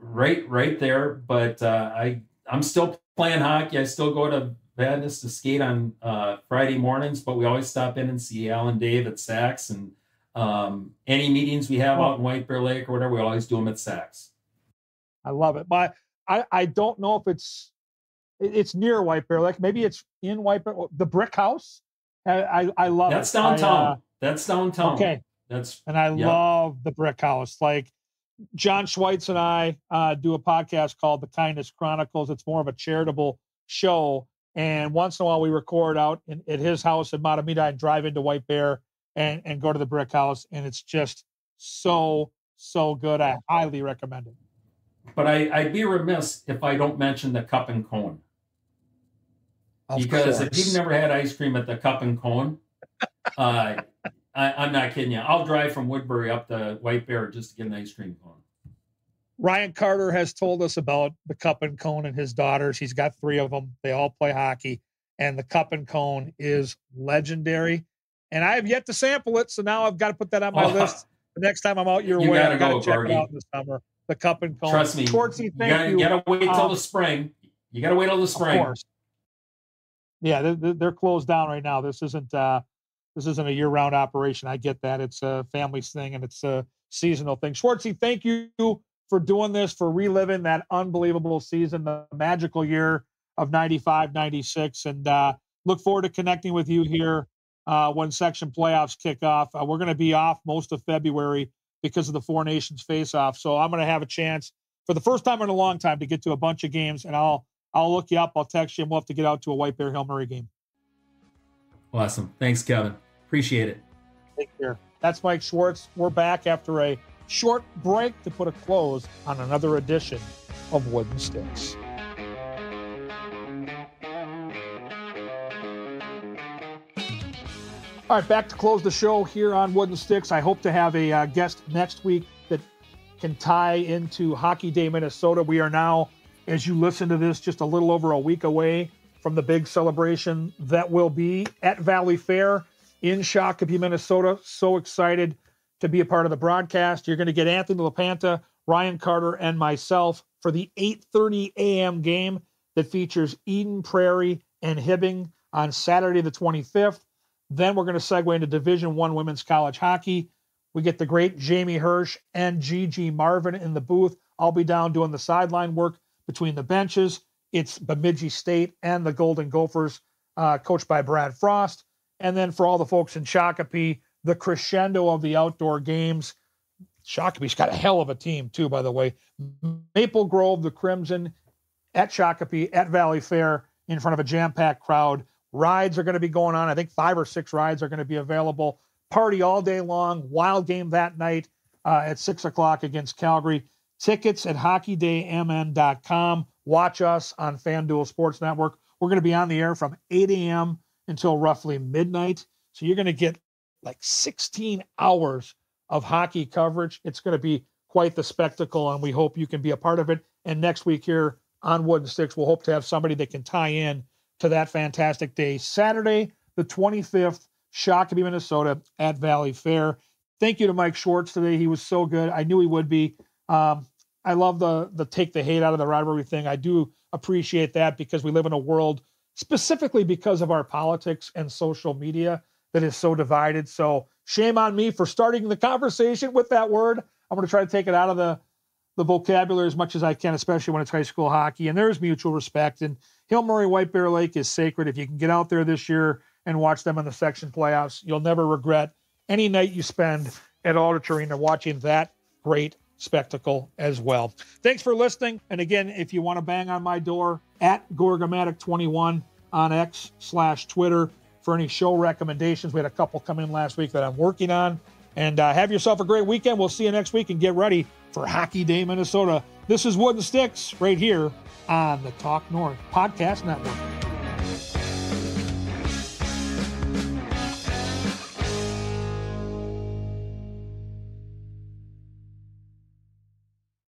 right there, but I'm still playing hockey. I still go to Vadnais to skate on Friday mornings, but we always stop in and see Al and Dave at Saks, and any meetings we have out in White Bear Lake or whatever, we always do them at Saks. I love it. But I don't know if it's near White Bear Lake. Maybe it's in White Bear. The Brick House. I love it. That's downtown. That's downtown. Okay. I love the Brick House. Like John Schwartz and I do a podcast called The Kindness Chronicles. It's more of a charitable show. And once in a while we record out at his house in Matamita and drive into White Bear and go to the Brick House. And it's just so good. I highly recommend it. But I'd be remiss if I don't mention the Cup and Cone. Because if you've never had ice cream at the Cup and Cone, I'm not kidding you. I'll drive from Woodbury up to White Bear just to get an ice cream cone. Ryan Carter has told us about the Cup and Cone and his daughters. He's got 3 of them. They all play hockey. And the Cup and Cone is legendary. And I have yet to sample it, so now I've got to put that on my list. The next time I'm out your way, I've got to check it out in the summer. The Cup and Cone. Trust me. Schwartzy, you got to wait till the spring. You got to wait till the spring. Of course. Yeah, they're closed down right now. This isn't a year-round operation. I get that. It's a family thing, and it's a seasonal thing. Schwartzy, thank you for doing this, for reliving that unbelievable season, the magical year of 95, 96, and look forward to connecting with you here when section playoffs kick off. We're going to be off most of February because of the Four Nations face-off, so I'm going to have a chance for the first time in a long time to get to a bunch of games, and I'll look you up. I'll text you, and we'll have to get out to a White Bear Hill Murray game. Awesome. Thanks, Kevin. Appreciate it. Take care. That's Mike Schwartz. We're back after a short break to put a close on another edition of Wooden Sticks. All right, back to close the show here on Wooden Sticks. I hope to have a guest next week that can tie into Hockey Day Minnesota. We are now, as you listen to this, just a little over a week away from the big celebration that will be at Valley Fair in Shakopee, Minnesota. So excited to be a part of the broadcast. You're going to get Anthony LaPanta, Ryan Carter, and myself for the 8:30 a.m. game that features Eden Prairie and Hibbing on Saturday the 25th. Then we're going to segue into Division I women's college hockey We get the great Jamie Hirsch and Gigi Marvin in the booth. I'll be down doing the sideline work between the benches. It's Bemidji State and the Golden Gophers, coached by Brad Frost. And then for all the folks in Shakopee, the crescendo of the outdoor games. Shakopee's got a hell of a team, too, by the way. Maple Grove, the Crimson, at Shakopee, at Valley Fair, in front of a jam-packed crowd. Rides are going to be going on. I think 5 or 6 rides are going to be available. Party all day long. Wild game that night at 6 o'clock against Calgary. Tickets at hockeydaymn.com. Watch us on FanDuel Sports Network. We're going to be on the air from 8 a.m. until roughly midnight. So you're going to get like 16 hours of hockey coverage. It's going to be quite the spectacle, and we hope you can be a part of it. And next week here on Wooden Sticks, we'll hope to have somebody that can tie in to that fantastic day. Saturday, the 25th, Shakopee, Minnesota, at Valley Fair. Thank you to Mike Schwartz today. He was so good. I knew he would be. I love the take the hate out of the rivalry thing. I do appreciate that because we live in a world, specifically because of our politics and social media, that is so divided. So shame on me for starting the conversation with that word. I'm going to try to take it out of the vocabulary as much as I can, especially when it's high school hockey. And there's mutual respect. And Hill Murray White Bear Lake is sacred. If you can get out there this year and watch them in the section playoffs, you'll never regret any night you spend at Aldrich Arena watching that great spectacle as well. Thanks for listening. And again, if you want to bang on my door, at Gorgomatic21 on X/Twitter for any show recommendations. We had a couple come in last week that I'm working on. And have yourself a great weekend. We'll see you next week, and get ready for Hockey Day Minnesota. This is Wooden Sticks right here on the Talk North Podcast Network.